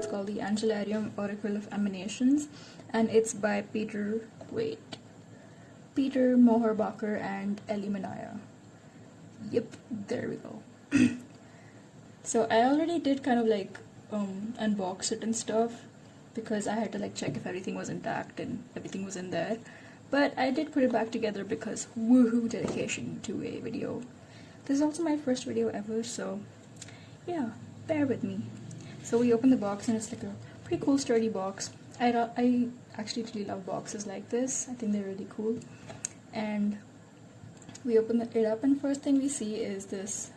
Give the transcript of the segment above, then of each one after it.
It's called the Angelarium Oracle of Emanations, and it's by Peter Mohrbacher and Minaya. Yep, there we go. So I already did kind of like unbox it and stuff, because I had to like check if everything was intact and everything was in there. But I did put it back together because woohoo, dedication to a video. This is also my first video ever, so yeah, bear with me. So we open the box and it's like a pretty cool sturdy box. I actually really love boxes like this. I think they're really cool. And we open it up, and first thing we see is this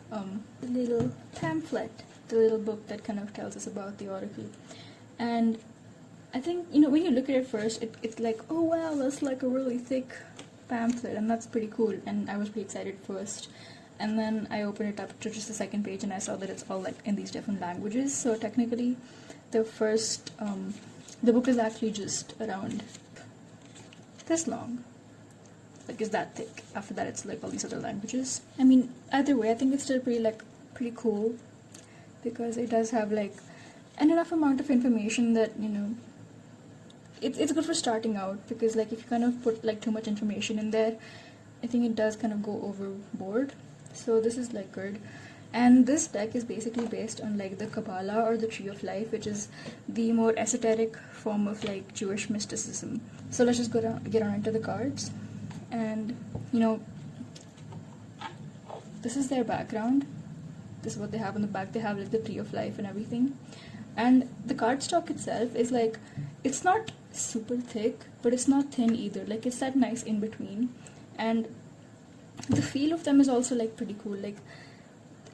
little pamphlet, the little book that kind of tells us about the oracle. And I think, you know, when you look at it first, it's like, oh wow, that's like a really thick pamphlet, and that's pretty cool, and I was pretty excited first. And then I opened it up to just the second page, and I saw that it's all like in these different languages. So technically, the first, the book is actually just around this long. Like, it's that thick. After that, it's like all these other languages. I mean, either way, I think it's still pretty cool, because it does have like an enough amount of information that, you know, it's good for starting out, because like if you kind of put like too much information in there, I think it does kind of go overboard. So this is like good. And this deck is basically based on like the Kabbalah, or the Tree of Life, which is the more esoteric form of like Jewish mysticism. So let's just get on into the cards. And you know, this is their background. This is what they have on the back. They have like the Tree of Life and everything. And the cardstock itself is like, it's not super thick, but it's not thin either. Like, it's that nice in between. And the feel of them is also like pretty cool. Like,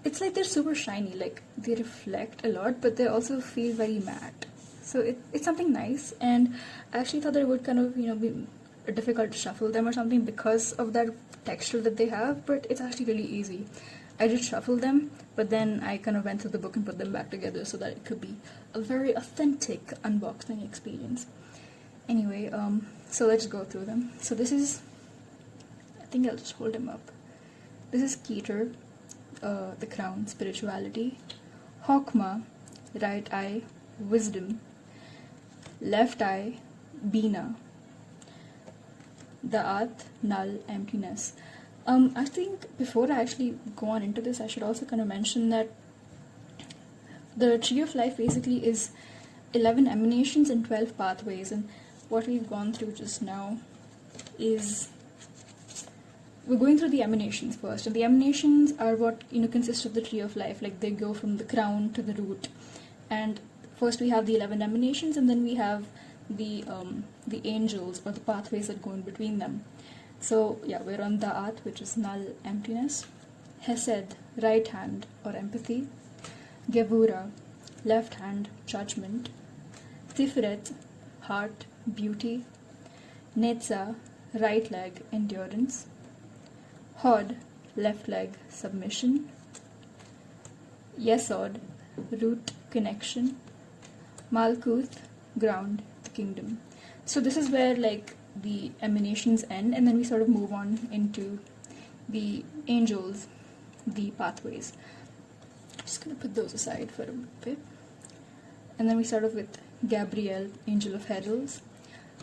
it's like they're super shiny, like they reflect a lot, but they also feel very matte. So it's something nice. And I actually thought that it would kind of, you know, be difficult to shuffle them or something because of that texture that they have, but it's actually really easy. I did shuffle them, but then I kind of went through the book and put them back together so that it could be a very authentic unboxing experience. Anyway, so let's go through them. So this is, I think I'll just hold him up. This is Keter, the crown, spirituality. Hokmah, right eye, wisdom. Left eye, Bina. Da'at, null, emptiness. I think before I actually go on into this, I should also kind of mention that the Tree of Life basically is 11 emanations and 12 pathways, and what we've gone through just now is we're going through the emanations first, and the emanations are what, you know, consist of the Tree of Life. Like, they go from the crown to the root, and first we have the 11 emanations, and then we have the angels, or the pathways that go in between them. So yeah, we're on Da'at, which is null, emptiness. Hesed, right hand, or empathy. Gevura, left hand, judgment. Tiferet, heart, beauty. Netza, right leg, endurance. Hod, left leg, submission. Yesod, root, connection. Malkuth, ground, kingdom. So this is where like the emanations end, and then we sort of move on into the angels, the pathways. Just gonna put those aside for a bit. And then we start off with Gabriel, angel of heralds.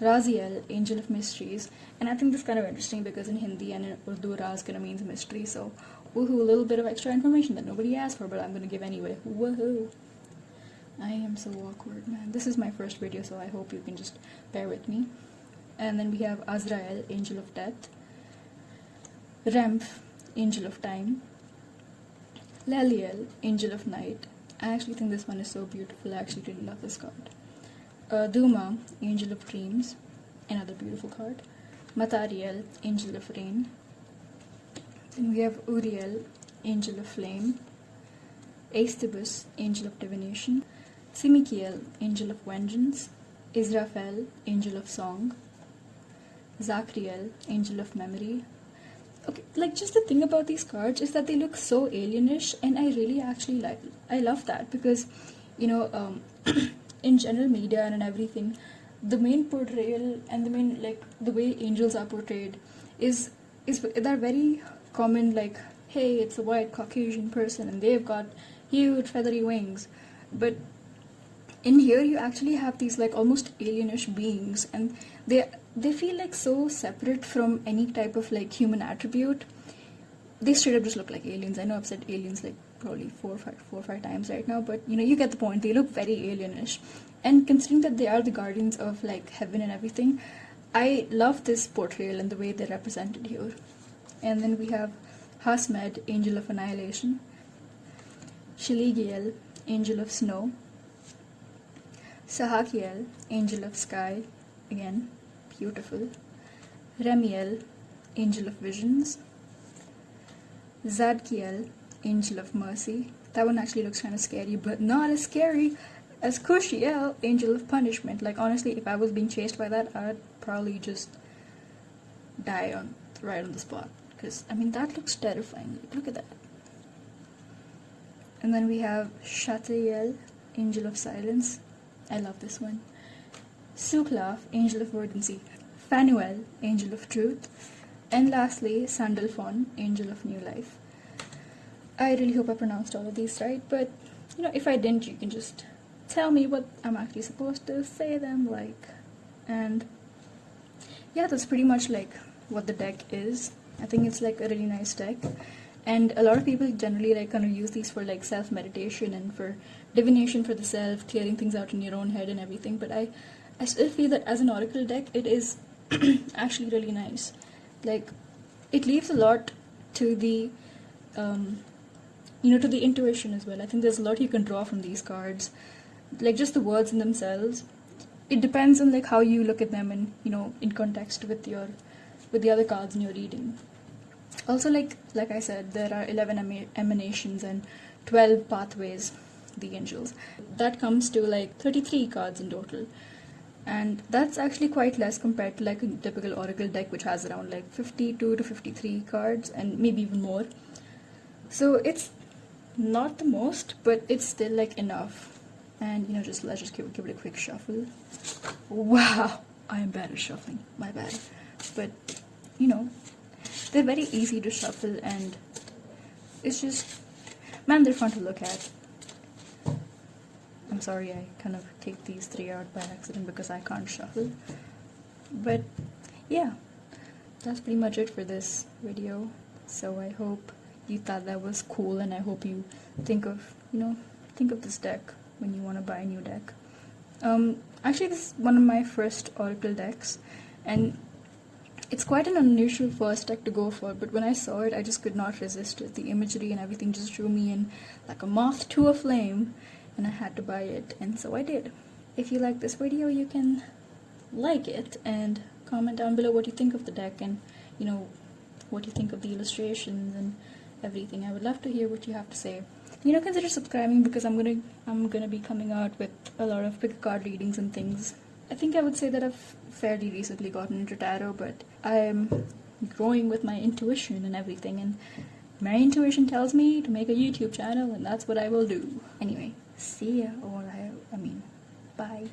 Raziel, angel of mysteries. And I think this is kind of interesting because in Hindi and in Urdu, Raz kind of means mystery. So woohoo, a little bit of extra information that nobody asked for, but I'm gonna give anyway. Woohoo! I am so awkward, man. This is my first video, so I hope you can just bear with me. And then we have Azrael, angel of death. Remph, angel of time. Leliel, angel of night. I actually think this one is so beautiful. I actually really love this card. Duma, angel of dreams. Another beautiful card. Matariel, angel of rain. Then we have Uriel, angel of flame. Aestibus, angel of divination. Simikiel, angel of vengeance. Israfel, angel of song. Zachriel, angel of memory. Okay, like, just the thing about these cards is that they look so alienish, and I really actually I love that, because, you know, in general media and everything, the main portrayal and the main, like, the way angels are portrayed is they're very common, like, hey, it's a white Caucasian person and they've got huge feathery wings. But in here you actually have these like almost alienish beings, and they feel like so separate from any type of like human attribute. They straight up just look like aliens. I know I've said aliens like probably four or five times right now, but you know, you get the point. They look very alienish, and considering that they are the guardians of like heaven and everything, I love this portrayal and the way they're represented here. And then we have Hasmed, Angel of Annihilation, Shiligiel, Angel of Snow, Sahakiel, Angel of Sky, again, beautiful, Remiel, Angel of Visions, Zadkiel, Angel of Mercy. That one actually looks kind of scary, but not as scary as Kushiel, Angel of Punishment. Like, honestly, if I was being chased by that, I'd probably just die right on the spot. Because, I mean, that looks terrifying. Look at that. And then we have Shatael, Angel of Silence. I love this one. Suklaf, Angel of Verdancy. Fanuel, Angel of Truth. And lastly, Sandalphon, Angel of New Life. I really hope I pronounced all of these right, but, you know, if I didn't, you can just tell me what I'm actually supposed to say them like. And yeah, that's pretty much like what the deck is. I think it's like a really nice deck. And a lot of people generally like kind of use these for like self-meditation and for divination for the self, clearing things out in your own head and everything. But I still feel that as an oracle deck, it is actually really nice. Like, it leaves a lot to the, to the intuition as well. I think there's a lot you can draw from these cards. Like, just the words in themselves. It depends on like how you look at them and, you know, in context with the other cards in your reading. Also, like I said, there are 11 emanations and 12 pathways, the angels. That comes to like 33 cards in total. And that's actually quite less compared to like a typical oracle deck, which has around like 52 to 53 cards and maybe even more. So it's not the most, but it's still like enough. And you know, let's just give it a quick shuffle. Wow, I am bad at shuffling, my bad. But you know, they're very easy to shuffle, and it's just, man, they're fun to look at. I'm sorry I kind of take these 3 out by accident because I can't shuffle. But yeah, that's pretty much it for this video. So I hope you thought that was cool, and I hope you think of this deck when you want to buy a new deck. Actually, this is one of my first oracle decks, and it's quite an unusual first deck to go for, but when I saw it, I just could not resist it. The imagery and everything just drew me in like a moth to a flame, and I had to buy it, and so I did. If you like this video, you can like it and comment down below what you think of the deck, and you know, what you think of the illustrations and everything. I would love to hear what you have to say. You know, consider subscribing because I'm gonna be coming out with a lot of pick card readings and things. I think I would say that I've fairly recently gotten into tarot, but I'm growing with my intuition and everything, and my intuition tells me to make a YouTube channel, and that's what I will do. Anyway, see ya, or bye.